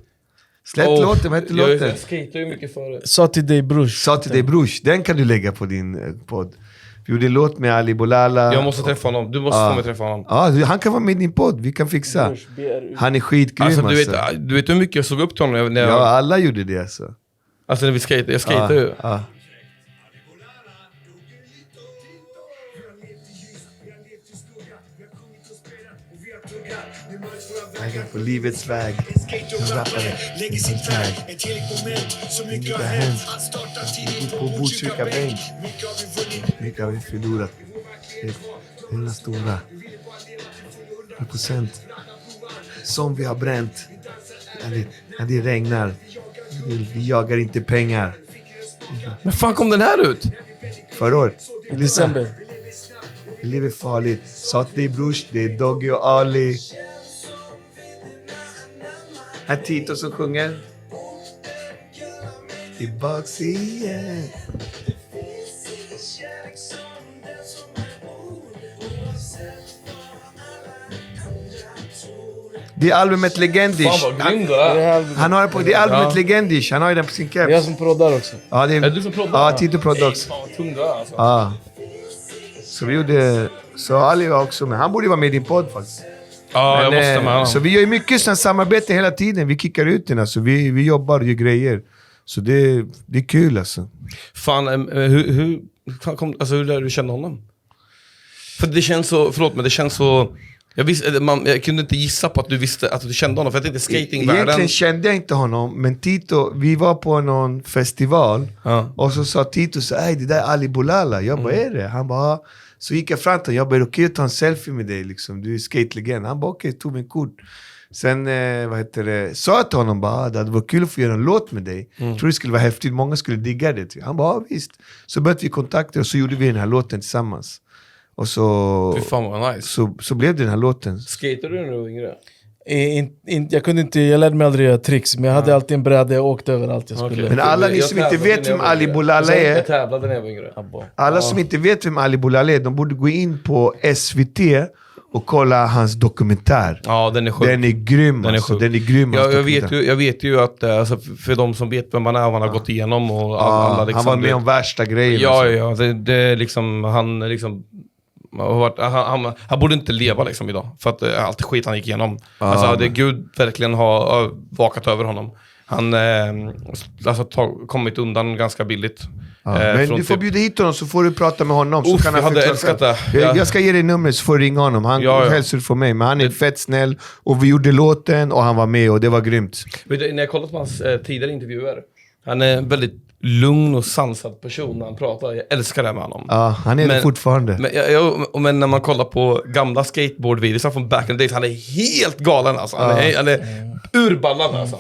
Släpp låten, vad hette låten? Jag skater ju mycket för det. Sa till dig brors. Sa till dig brors, den kan du lägga på din podd. Vi gjorde en låt med Ali Boulala. Jag måste träffa honom, du måste få mig träffa honom. Ja, han kan vara med i din podd, vi kan fixa. Han är skitgrym Alltså du vet hur mycket jag såg upp till honom när jag... Ja, alla gjorde det alltså. Alltså när vi skejtade, jag skejtade ju. Jag är på livets väg. En rappare lägger sin tag. Ett heligt moment, så mycket har hänt. Att starta tidigt på Botkyrka bänk. Mycket har vi förlorat. Den stora 100% som vi har bränt. När det regnar. Vi jagar inte pengar. Men fan kom den här ut? Förra året. I december. Vi lever farligt. Sa till dig brors, det är Doggy och Ali. Här Tito som sjunger. Tillbaks igen. Det är albumet Legendish. Fan vad grym du är. Han har på det är albumet Legendish. Han har ju den på sin Jag keps. som proddar också. Ja, det Är du som proddar? Ja, Tito proddar också. Fan vad tung du är alltså. Ja. Så vi gjorde... Så Ali var också med. Han borde vara med i din podd faktiskt. Ja, jag måste med honom. Så vi gör ju mycket sådant samarbete hela tiden. Vi kickar ut den alltså. Vi jobbar och gör grejer. Så det är kul alltså. Fan, hur lärde du känna honom? För det känns så, förlåt men det känns så... Jag kunde inte gissa på att du visste att du kände honom, för att det är skatingvärlden. Egentligen kände jag inte honom, men Tito, vi var på någon festival och så sa Tito så det där är Ali Boulala. Jag bara, är det? Han bara, så gick jag fram till honom, jag bara, okej, ta en selfie med dig liksom, du är skate-legend. Han bara, okej, tog min kort. Sen, sa jag till honom bara, det hade varit kul att få göra en låt med dig. Jag tror det skulle vara häftigt, många skulle digga det. Han bara, visst. Så började vi kontakta och så gjorde vi den här låten tillsammans. Och så, fy fan vad nice. så blev det den här låten. Skater du när du var yngre? Jag lärde mig aldrig göra tricks, men jag hade alltid en bräda, jag åkte överallt jag skulle. Men alla ni som inte vet vem Ali Boulala är, jag tävlade när jag var yngre. alla som inte vet vem Ali Boulala är, de borde gå in på SVT och kolla hans dokumentär. Ja, den är sjuk. Den är grym. Den är grym. Jag vet ju att alltså, för de som vet vem man är, man har gått igenom och alla liksom, han var med om värsta grejer. Ja, det är liksom han liksom han borde inte leva liksom idag, för att allt skit han gick igenom. Alltså det Gud verkligen har vakat över honom. Han kommit undan ganska billigt. Men du får bjuda hit honom så får du prata med honom. Så kan han jag hade älskat det. Jag ska ge dig numret så får du ringa honom. Han hälsar för mig, men han är fett snäll. Och vi gjorde låten och han var med och det var grymt. När jag kollat på hans tidigare intervjuer, han är en väldigt lugn och sansad person när han pratar. Jag älskar det med honom. Ja, han är det fortfarande. Men när man kollar på gamla skateboardvideos från back in the days, han är helt galen alltså. Han är urballad alltså.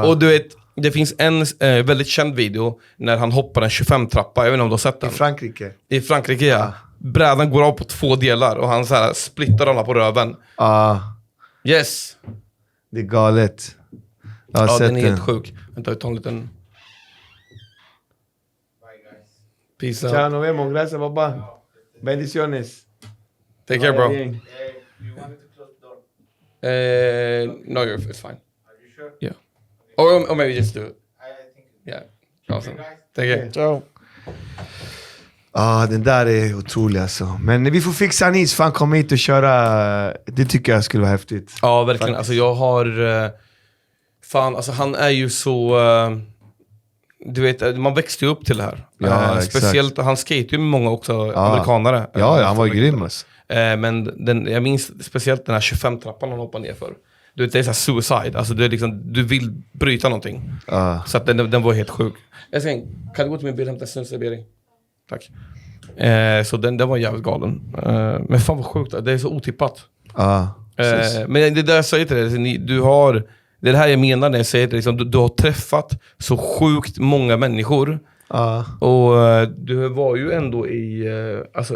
Och du vet, det finns en väldigt känd video när han hoppar en 25-trappa. Jag vet inte om du har sett den. I Frankrike, ja. Brädan går av på 2 delar och han så här splittar alla på röven. Yes. Det är galet. Den är helt sjuk. Vänta, vi tar en liten... Peace out. Ciao, nos vemos. Gracias, papá. Bendiciones. Take care, bro. Bien. You wanted to close the door. No, it's fine. Are you sure? Yeah. Or maybe just do it. I think it's Yeah. Awesome. Take care. Ciao. Den där är otrolig alltså. Men vi får fixa han hit, för han kommer hit och köra. Det tycker jag skulle vara häftigt. Ja, verkligen. Alltså jag har... fan, alltså han är ju så... du vet, man växte ju upp till det här. Ja, speciellt, han skate ju med många också amerikanare. Ja, han var ju grym alltså. Men jag minns speciellt den här 25-trappan han hoppade ner för. Du vet, det är så här suicide. Alltså du vill bryta någonting. Så att den var helt sjuk. Kan du gå till min bil och hämta en snusservering? Tack. Så den var jävligt galen. Men fan vad sjukt, det är så otippat. Men det där jag säger till dig, du har... Det är det här jag menar när jag säger det. Liksom, du har träffat så sjukt många människor. Och du var ju ändå i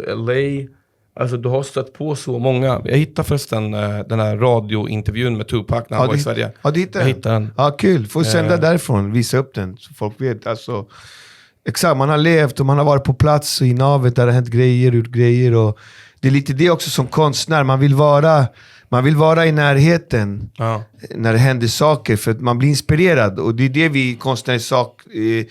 LA, Alltså du har stött på så många. Jag hittade förresten den här radiointervjun med Tupac när han var i Sverige. Ja, du hittade den? Ja, kul. Får sända därifrån, visa upp den så folk vet. Alltså, exakt, man har levt och man har varit på plats i navet där det har hänt grejer. Och det är lite det också som konstnär. Man vill vara i närheten när det händer saker för att man blir inspirerad. Och det är det vi konstnärer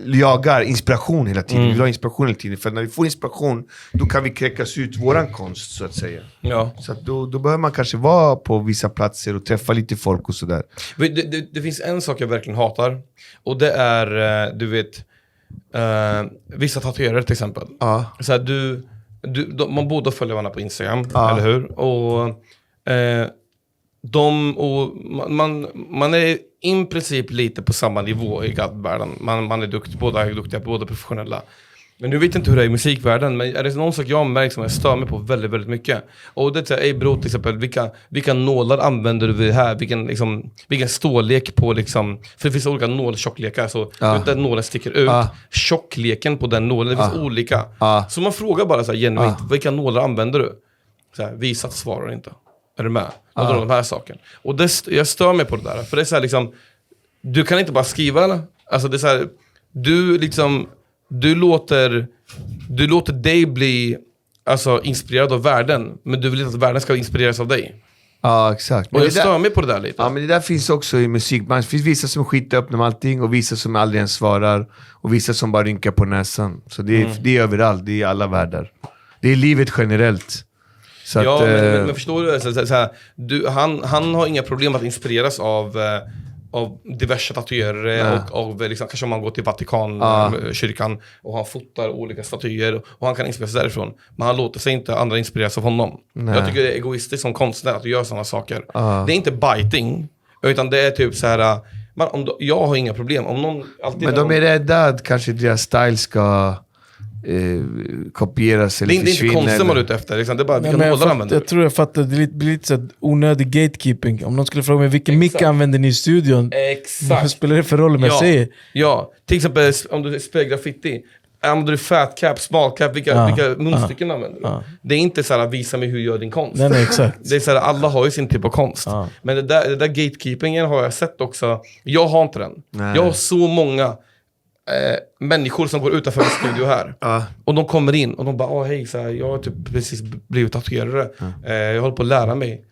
jagar, inspiration hela tiden. Vi vill ha inspiration hela tiden. För när vi får inspiration, då kan vi kräkas ut våran konst, så att säga. Ja. Så att då behöver man kanske vara på vissa platser och träffa lite folk och sådär. Det finns en sak jag verkligen hatar. Och det är, du vet, vissa tatuerare till exempel. Så här, man båda följer varandra på Instagram, eller hur? Och man är i princip lite på samma nivå i världen. Man är duktig, båda är duktiga, båda professionella. Men nu vet jag inte hur det är i musikvärlden, men är det någon sak jag märker som jag stör mig på väldigt, väldigt mycket? Och det är bro, till exempel, vilka nålar använder du här? Vilken stålek på liksom, för det finns olika nåltjocklekar, så den nålen sticker ut. Tjockleken på den nålen, det finns olika. Så man frågar bara så här genuint, vilka nålar använder du? Så här, visa att svarar inte. Är du med? Och de här sakerna. Och jag stör mig på det där, för det är så här liksom, du kan inte bara skriva, eller? Alltså det är så här, du låter dig bli inspirerad av världen, men du vill inte att världen ska inspireras av dig. Ja, exakt. Och jag stör mig på det där lite. Ja, men det där finns också i musik. Det finns vissa som skiter upp med allting och vissa som aldrig ens svarar och vissa som bara rynkar på näsan. Så det är överallt, det är i alla världar. Det är livet generellt. Så ja, att, men förstår du, han har inga problem att inspireras av diverse tatuerare och liksom, kanske om man går till Vatikan-kyrkan och han fotar olika statyer och han kan inspireras därifrån. Men han låter sig inte andra inspireras av honom. Jag tycker det är egoistiskt som konstnär att du gör sådana saker. Det är inte biting, utan det är typ så här. Jag har inga problem. Om någon men de är rädda att kanske deras style ska kopieras eller det är inte konstigt man är ute efter liksom. Det är bara vilka nålar använder jag tror jag fattar, det blir lite så här onödig gatekeeping. Om någon skulle fråga mig vilken mick använder ni i studion, vad spelar det för roll om jag säger? Ja, till exempel om du spelar graffiti, använder du fat cap, small cap, vilka munstycken använder du? Det är inte så här, visa mig hur gör din konst. Nej, exakt. Det är så här, alla har ju sin typ av konst. Men det där gatekeepingen har jag sett också. Jag har inte den. Jag har så många människor som går utanför min studio här och de kommer in och de bara, hej, så här, jag har typ precis blivit tatuerare, jag håller på att lära mig.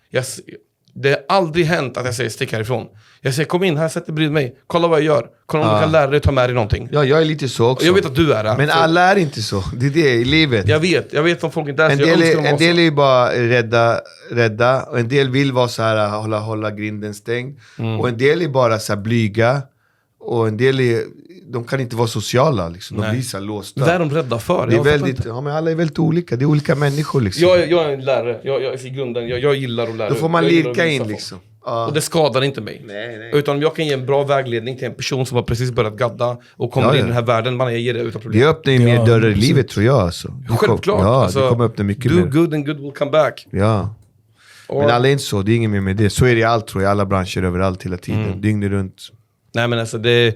Det har aldrig hänt att jag säger stick härifrån. Jag säger kom in här, sätt dig bredvid mig, kolla vad jag gör, kolla om du kan lära dig, ta med dig någonting. Ja, jag är lite så också. Och jag vet att du är det. Men alla är inte så, det är det i livet. Jag vet om folk inte är så. En del är ju bara rädda och en del vill vara så här, hålla grinden stängd. Och en del är bara så här blyga och en del de kan inte vara sociala liksom. De blir så låsta. Det är de rädda för. Det är väldigt, men alla är väldigt olika. Det är olika människor liksom. Jag är en lärare. Jag i grunden, jag gillar att lära. Då får man lirka in liksom. Och det skadar inte mig. Nej. Utan jag kan ge en bra vägledning till en person som har precis börjat gadda och kommer in i den här världen. Jag ger det utan problem. Det öppnar ju mer dörrar i livet, tror jag. Alltså. Självklart. Det kommer öppna mycket mer. Do good and good will come back. Ja. Men alla är inte så. Det är inget mer med det. Så är det i allt, tror jag. I alla branscher, överallt, hela tiden. Dygnet runt. Nej, men alltså det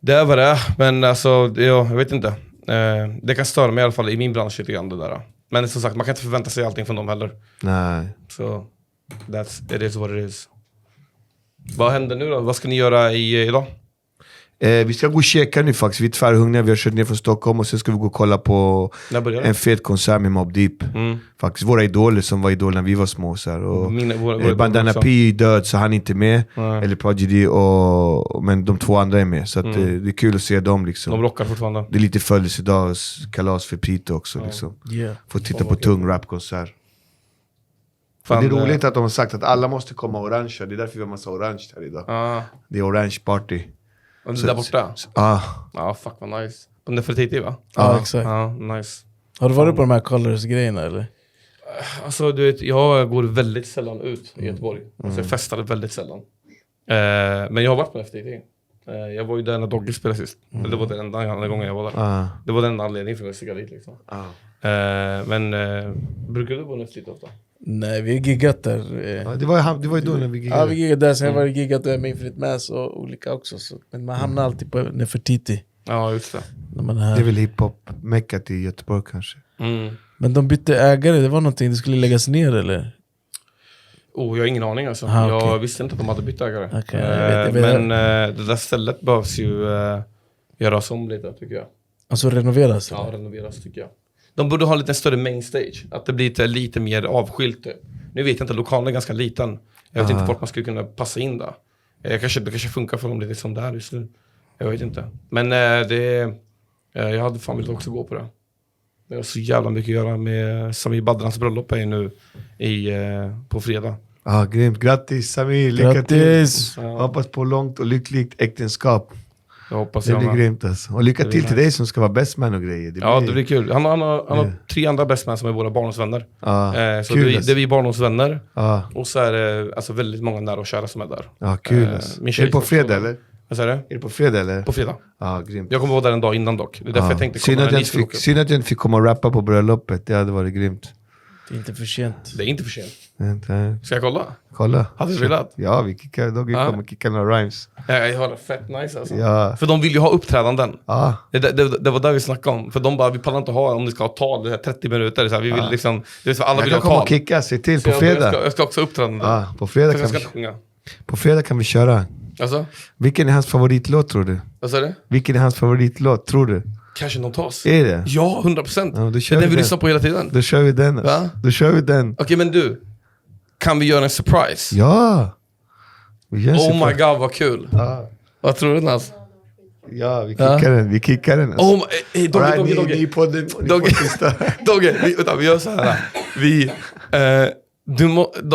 är vad det är, men alltså, jag vet inte. Det kan störa mig i alla fall i min bransch lite grann det där. Men som sagt, man kan inte förvänta sig allting från dem heller. Nej. Så, it is what it is. Vad händer nu då? Vad ska ni göra idag? Vi ska gå och käka nu faktiskt. Vi är tvärhungriga. Vi har kört ner från Stockholm och sen ska vi gå och kolla på en fet konsert med Mobb Deep. Faktiskt våra idoler som var idoler när vi var små. Så här. Och Bandana P är död så han är inte med. Eller Prodigy. Men de två andra är med. Så att, det är kul att se dem. Liksom. De rockar fortfarande. Det är lite födelsedagskalas för Prito också. Liksom. Få titta på tung rapkonsert. Det är roligt att de har sagt att alla måste komma orange. Det är därför vi har massa orange här idag. Det är orange party. Och det där borta? Ja, fuck vad nice. På Nefertiti, va? Ja, exakt. Ja, nice. Har du varit på de här colors-grejerna eller? Alltså du vet, jag går väldigt sällan ut i Göteborg. Alltså jag festade väldigt sällan. Men jag har varit på Nefertiti. Jag var ju där när Doggy spelade sist. Det var den enda gången jag var där. Det var den enda anledningen för att jag stiga dit liksom. Men brukar du på Nefertiti ofta? Nej, vi har giggat där. Det var ju då när vi giggade. Ja, vi giggade där. Sen var det giggat där med Infinite Mass och olika också. Så. Men man hamnar alltid på Nefertiti. Ja, just det. Det är väl hiphop-meckat i Göteborg kanske. Men de bytte ägare, det var någonting, det skulle läggas ner eller? Jag har ingen aning alltså. Aha, okay. Jag visste inte att de hade bytt ägare. Okay, men det där stället behövs ju göras om lite, tycker jag. Alltså renoveras? Ja, renoveras tycker jag. De borde ha lite större main stage. Att det blir lite mer avskilt. Nu vet jag inte, lokalen är ganska liten. Jag vet inte vart man skulle kunna passa in där. Det kanske funkar för dem lite som det är just nu. Jag vet inte. Men jag hade fan velat också gå på det. Jag har så jävla mycket att göra med Samir Badrans bröllop här nu på fredag. Grymt. Grattis Samir, lycka till. Hoppas på långt och lyckligt äktenskap. Jag hoppas det blir grymt alltså. Och lycka till dig som ska vara bestman och grejer. Det blir kul. Han har 3 andra bestmän som är våra barndomsvänner. Så kul, det är vi barndomsvänner. Och så är det alltså väldigt många nära och kära som är där. Kul alltså. Är det på fredag eller? Vad säger du? Är det på fredag eller? På fredag. Grymt. Jag kommer vara där en dag innan dock. Det är därför jag tänkte komma när ni skulle åka. Synd att jag inte fick komma och rappa på bröllopet. Det hade varit grymt. Det är inte för sent. Det är inte för sent. Ska jag kolla? Kolla. Hade du velat? Ja, vi kommer kicka några rhymes. Jag har det fett nice alltså. Ja. För de vill ju ha uppträdanden. Det var där vi snackade om. För de bara, vi pallar inte ha om ni ska ha tal, det här 30 minuter. Så här, vi vill liksom, det är så alla vill ha tal. Jag kommer kicka, se till på fredag. Jag ska också uppträda. På fredag kan vi sjunga. På fredag kan vi köra. Alltså? Vilken är hans favoritlåt tror du? Vad sa du? Vilken är hans favoritlåt tror du? Kanske någon tas. Är det? Ja, 100%. Ja, det är den vi lyssnar på hela tiden. Då kör vi den. Va? Då kör vi den. Okej, men du. Kan vi göra en surprise? Ja. Oh my god, vad kul. Vad tror du, Nas? Ja, vi kickar den. Vi kickar den. Dogge, vi gör så här.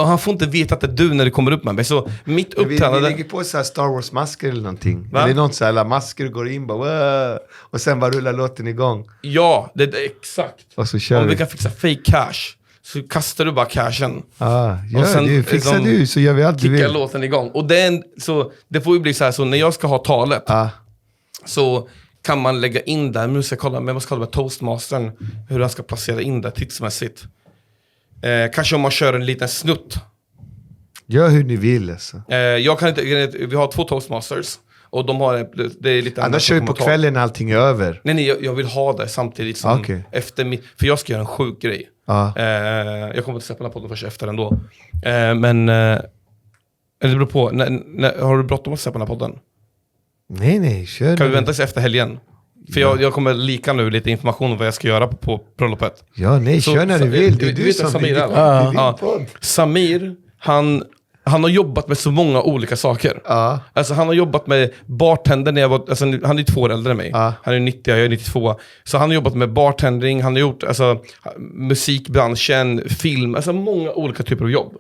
Han får inte veta att det är du när det kommer upp med mig. Så mitt uppträdande... Vi lägger på så här Star Wars-masker eller någonting. Va? Eller något så här, masker går in bara, och sen bara rullar låten igång. Ja, det är exakt. Och så kör vi kan fixa fake cash, så kastar du bara cashen. Och sen det fixar du, så gör vi allt du vill. Kickar låten igång. Och så det får ju bli så här, så när jag ska ha talet så kan man lägga in där, men jag måste kolla med toastmastern hur han ska placera in det tidsmässigt. Kanske om man kör en liten snutt. Gör hur ni vill alltså. Jag kan inte, vi har 2 toastmasters och de har det är lite annars kör vi på kvällen när allting är över. Nej, jag vill ha det samtidigt som efter för jag ska göra en sjuk grej. Jag kommer inte släppa den här podden först efter ändå. Men det beror på har du bråttom att släppa den här podden? Nej, kör. Kan vi vänta sig efter helgen? För jag kommer lika nu lite information om vad jag ska göra på bröllopet. Ja, kör när du vill. Det är du som Samir. Samir, han har jobbat med så många olika saker. Alltså han har jobbat med bartender när jag var, alltså, han är 2 år äldre än mig. Han är 90, jag är 92. Så han har jobbat med bartending, han har gjort alltså, musikbranschen, film, alltså många olika typer av jobb.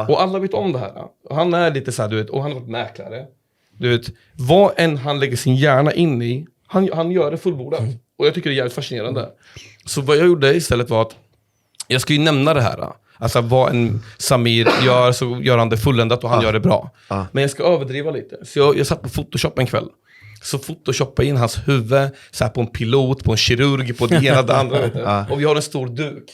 Och alla vet om det här. Han är lite så här, du vet, och han har varit mäklare. Du vet, vad än han lägger sin hjärna in i, han gör det fullbordat. Och jag tycker det är jävligt fascinerande. Så vad jag gjorde istället var att jag ska ju nämna det här. Alltså vad en Samir gör, så gör han det fulländat och han gör det bra. Men jag ska överdriva lite. Så jag satt på Photoshop en kväll. Så photoshoppade in hans huvud så här på en pilot, på en kirurg, på det ena det andra. Och vi har en stor duk.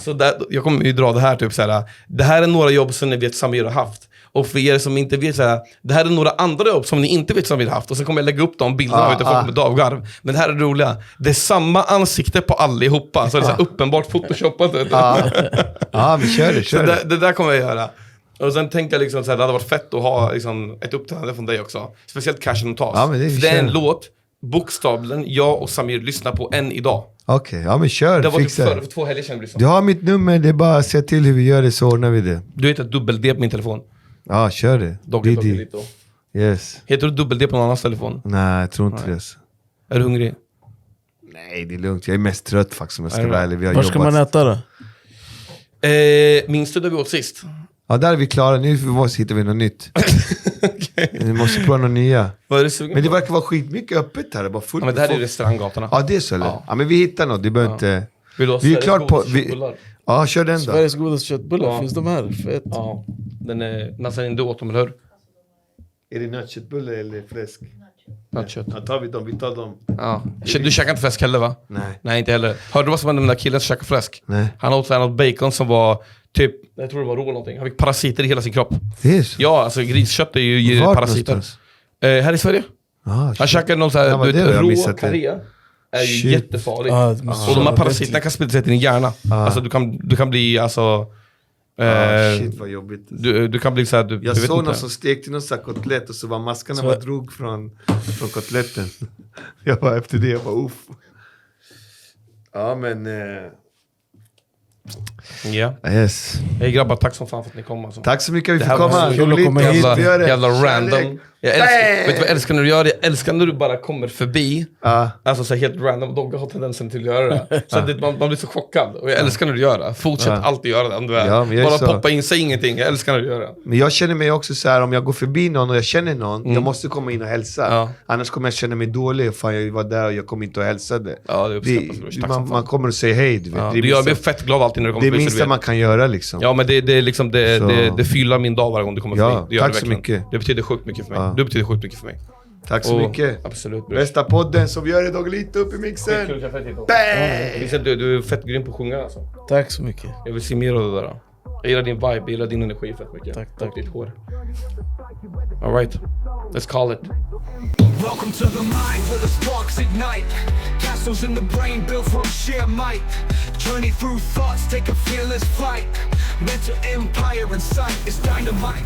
Så där, jag kommer ju dra det här typ så här. Det här är några jobb som ni vet Samir har haft. Och för er som inte vet så här, det här är några andra jobb som ni inte vet som vi har haft. Och så kommer jag lägga upp de bilderna ute folk med davgarv. Men det här är det roliga. Det är samma ansikte på allihopa. Så det är så här uppenbart photoshoppat. Vi kör det. Det där kommer jag göra. Och sen tänkte jag liksom att det hade varit fett att ha liksom, ett uppträdande från dig också. Speciellt Cashen och Tas. Det är en låt, bokstavligen, jag och Samir lyssnar på än idag. Okej, men kör. Det var typ för 2 helger sedan. Du har mitt nummer, det är bara att se till hur vi gör det så ordnar vi det. Du heter dubbel-D på min telefon. Ja, kör det. Doggy. Yes. Heter du dubbel-D på någon annans telefon? Nej, jag tror inte det. Är du hungrig? Nej, det är lugnt. Jag är mest trött faktiskt om jag ska vara ärlig. Var ska man äta då? Minns du där vi åt sist? Ja, där är vi klara. Nu hittar vi något nytt. Vi måste prova något nya. Men det verkar vara skitmycket öppet här. Det är bara fullt. Men det här är restauranggatorna. Ja, det är så. Ja, men vi hittar något. Det behöver inte... Vi är klart på... Ja, kör den då. Sveriges godaste köttbullar, finns de här? Fett. Ja, den är nästan du åt dem, eller hur? Är det nötköttbullar eller fläsk? Nötkött. Ja, tar vi dem, vi tar dem. Ja. Du käkar inte fläsk heller, va? Nej, inte heller. Hörde du vad som hände med den där killen som käkade fläsk? Nej. Han åt något bacon som var typ, jag tror det var rå någonting. Han fick parasiter i hela sin kropp. Det är så? Ja, alltså griskött är ju parasiter. Här i Sverige. Han käkade någon så här, rå karré. är ju jättefarligt. det måste Och de här vara parasiterna kan sprida sig till din hjärna. Alltså du kan bli alltså... Shit vad jobbigt. Du kan bli såhär... Jag såg någon som stekte någon sån här kotlett och så var maskarna bara drog från kotletten. Jag var efter det, jag bara uff. Ja men... Ja. Yes. Hej grabbar, tack så fan för att ni kom alltså. Tack så mycket vi Det fick här var komma. kul att komma hit. Jävla random. Vet du vad jag älskar när du gör det? Jag älskar när du bara kommer förbi. Alltså så här helt random. Dogga har tendensen till att göra det. Så att man blir så chockad. Och jag älskar när du gör det. Fortsätt alltid göra det om du är. Ja, men jag är bara så... poppa in, säg ingenting. Jag älskar när du gör det. Men jag känner mig också så här, om jag går förbi någon och jag känner någon, jag måste komma in och hälsa. Ja. Annars kommer jag känna mig dålig. Fan, jag var där och jag kom inte och hälsade. Ja, det uppskattas. Man kommer och säger hej, du vet. Ja, Det är du gör mig minsta, fett glad alltid när du kommer det är förbi. minsta man kan göra liksom. Ja, men det är liksom det fyllar min dag varje gång du kommer förbi. Det gör tack det så verkligen. mycket. Det betyder sjukt mycket för mig. Ja. Du betyder sjukt mycket för mig. Tack så mycket. Absolut, bror. Bästa podden som gör det Dogge lite upp i mixen. Kul, jag är fett hit också. Bang! Visst, du är fett grym på att sjunga alltså. Tack så mycket. Jag vill se mer av det där. Jag gillar din vibe, jag gillar din energi fett mycket. Tack. Och ditt hår. Alright, let's call it. Welcome to the mind where the sparks ignite. Castles in the brain built from sheer might. Journey through thoughts, take a fearless flight. Mental empire in sight is dynamite.